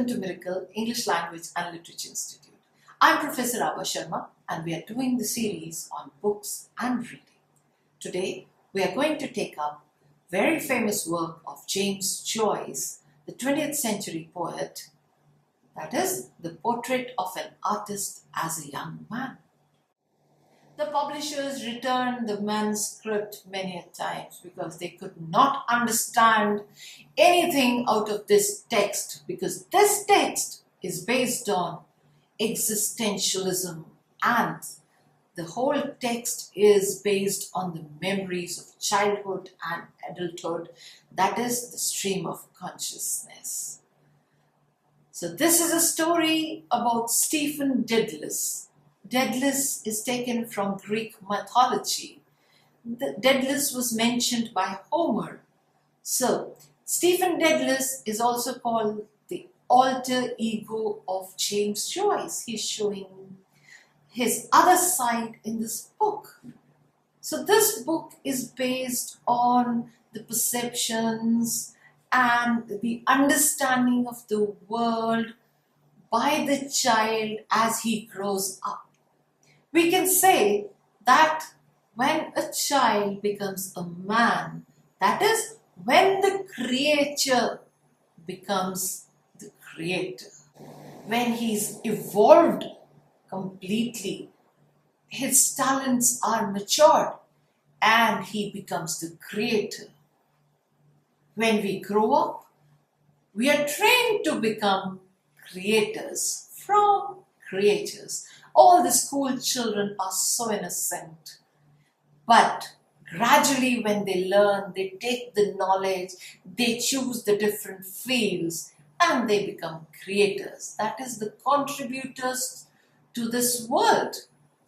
Welcome to Miracle English Language and Literature Institute. I'm Professor Abha Sharma and we are doing the series on books and reading. Today we are going to take up very famous work of James Joyce, the 20th century poet, that is, the portrait of an artist as a young man. The publishers returned the manuscript many a times because they could not understand anything out of this text, because this text is based on existentialism and the whole text is based on the memories of childhood and adulthood, that is the stream of consciousness. So this is a story about Stephen Dedalus. Daedalus is taken from Greek mythology. Daedalus was mentioned by Homer. So, Stephen Dedalus is also called the alter ego of James Joyce. He's showing his other side in this book. So, this book is based on the perceptions and the understanding of the world by the child as he grows up. We can say that when a child becomes a man, that is, when the creature becomes the creator, when he's evolved completely, his talents are matured and he becomes the creator. When we grow up, we are trained to become creators from creators. All the school children are so innocent. But gradually when they learn, they take the knowledge, they choose the different fields and they become creators. That is the contributors to this world.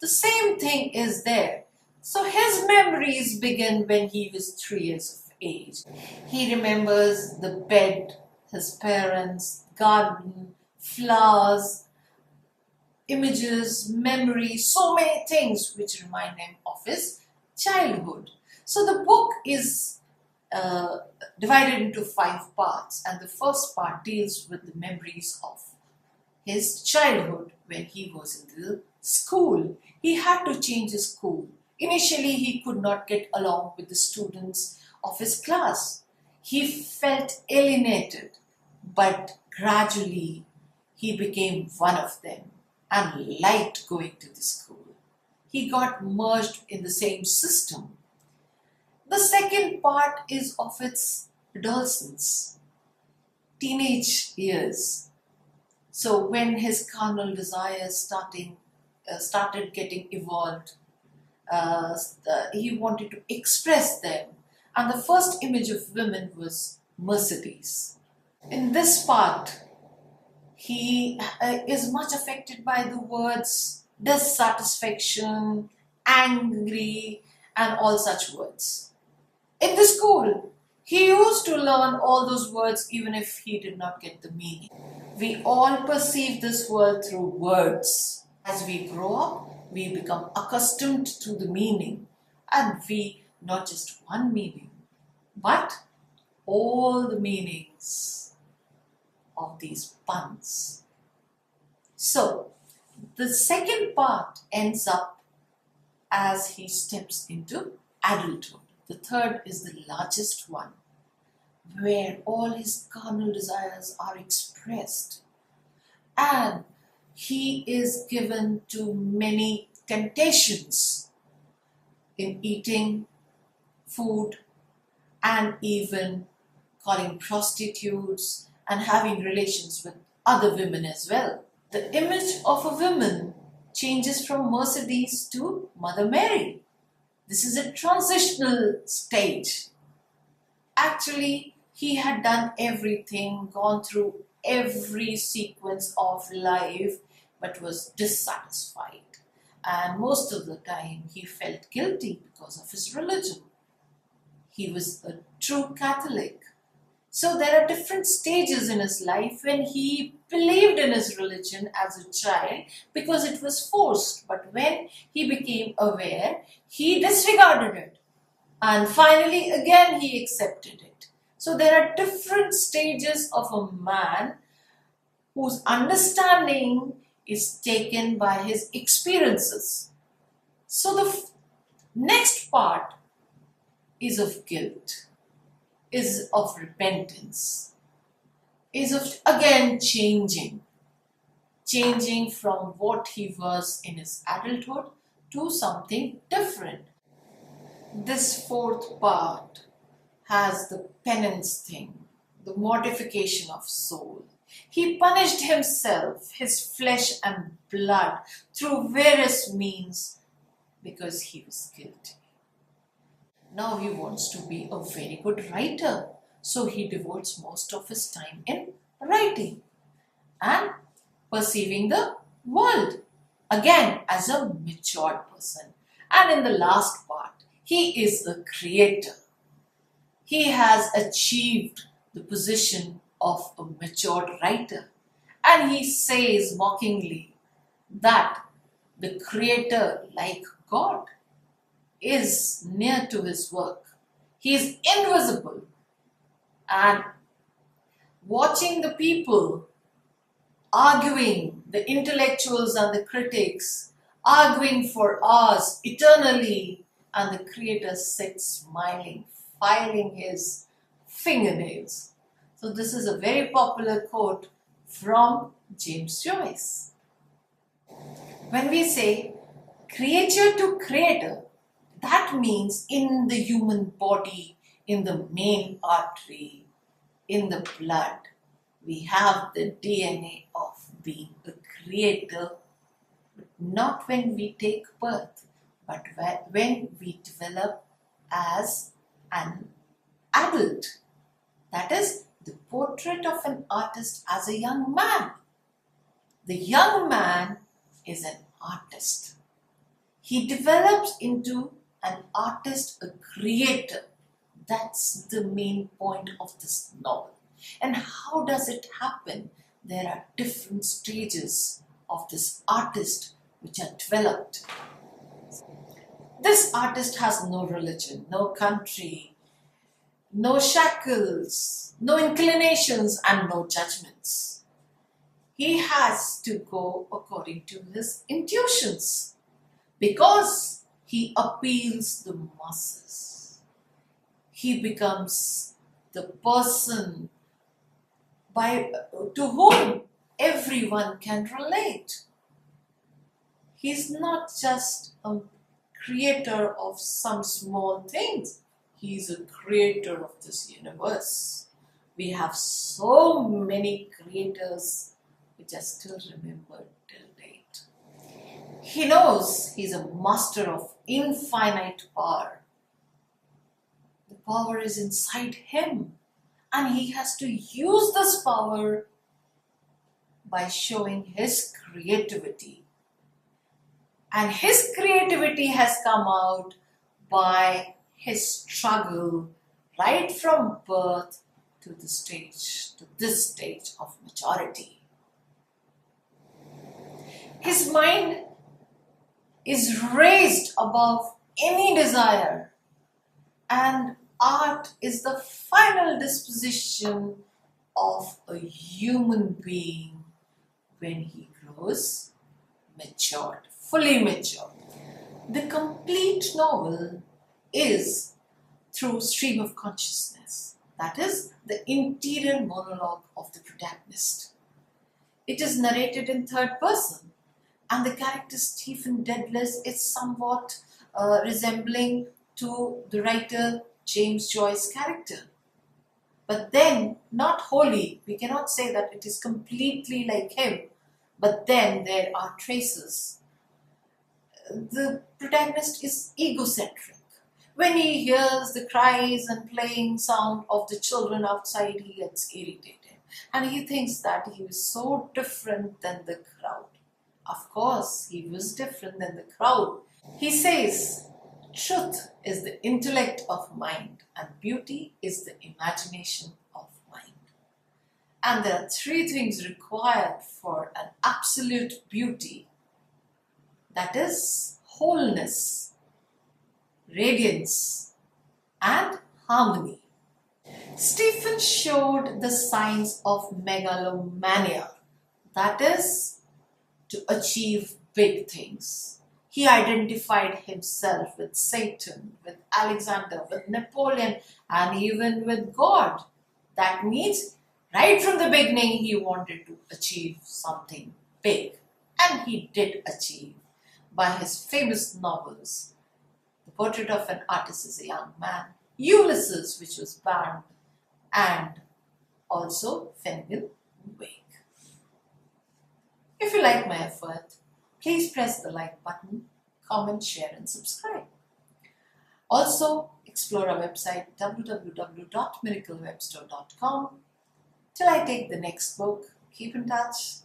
The same thing is there. So his memories begin when he was 3 years of age. He remembers the bed, his parents, garden, flowers, images, memories, so many things which remind him of his childhood. So the book is divided into 5 parts, and the first part deals with the memories of his childhood when he was in the school. He had to change his school. Initially, he could not get along with the students of his class. He felt alienated, but gradually he became one of them and liked going to the school. He got merged in the same system. The second part is of its adolescence, teenage years. So when his carnal desires started getting evolved, he wanted to express them. And the first image of women was Mercedes. In this part, he is much affected by the words dissatisfaction, angry, and all such words. In the school, he used to learn all those words even if he did not get the meaning. We all perceive this world through words. As we grow up, we become accustomed to the meaning, and we not just one meaning, but all the meanings of these puns. So, the second part ends up as he steps into adulthood. The third is the largest one, where all his carnal desires are expressed. And he is given to many temptations in eating food and even calling prostitutes and having relations with other women as well. The image of a woman changes from Mercedes to Mother Mary. This is a transitional stage. Actually, he had done everything, gone through every sequence of life, but was dissatisfied. And most of the time, he felt guilty because of his religion. He was a true Catholic. So there are different stages in his life when he believed in his religion as a child because it was forced. But when he became aware, he disregarded it. And finally, again, he accepted it. So there are different stages of a man whose understanding is taken by his experiences. So the next part is of guilt, is of repentance, is of again changing from what he was in his adulthood to something different. This fourth part has the penance thing, the mortification of soul. He punished himself, his flesh and blood, through various means because he was guilty. Now he wants to be a very good writer, so he devotes most of his time in writing and perceiving the world, again as a matured person. And in the last part, he is a creator. He has achieved the position of a matured writer. And he says mockingly that the creator, like God, is near to his work. He is invisible. And watching the people arguing, the intellectuals and the critics, arguing for hours eternally, and the creator sits smiling, filing his fingernails. So this is a very popular quote from James Joyce. When we say creature to creator, that means in the human body, in the main artery, in the blood, we have the DNA of being a creator, but not when we take birth, but when we develop as an adult. That is the portrait of an artist as a young man. The young man is an artist. He develops into an artist, a creator. That's the main point of this novel. And how does it happen? There are different stages of this artist which are developed. This artist has no religion, no country, no shackles, no inclinations, and no judgments. He has to go according to his intuitions because he appeals the masses. He becomes the person to whom everyone can relate. He's not just a creator of some small things. He's a creator of this universe. We have so many creators which are still remembered till date. He knows he's a master of infinite power. The power is inside him, and he has to use this power by showing his creativity. And his creativity has come out by his struggle right from birth to this stage of maturity. His mind is raised above any desire, and art is the final disposition of a human being when he grows matured, fully matured. The complete novel is through stream of consciousness, that is, the interior monologue of the protagonist. It is narrated in third person, and the character Stephen Dedalus is somewhat resembling to the writer James Joyce's character. But then, not wholly, we cannot say that it is completely like him, but then there are traces. The protagonist is egocentric. When he hears the cries and playing sound of the children outside, he gets irritated. And he thinks that he was so different than the crowd. Of course, he was different than the crowd. He says, truth is the intellect of mind, and beauty is the imagination of mind. And there are three things required for an absolute beauty. That is wholeness, radiance, and harmony. Stephen showed the signs of megalomania That is to achieve big things. He identified himself with Satan, with Alexander, with Napoleon, and even with God. That means right from the beginning he wanted to achieve something big. And he did achieve by his famous novels, The Portrait of an Artist as a Young Man, Ulysses, which was banned, and also Finnegan Wake. If you like my effort, please press the like button, comment, share and subscribe. Also, explore our website www.miraclewebstore.com. Till I take the next book, keep in touch.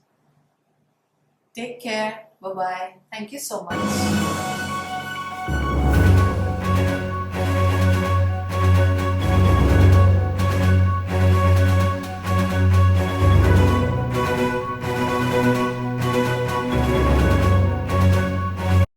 Take care. Bye-bye. Thank you so much.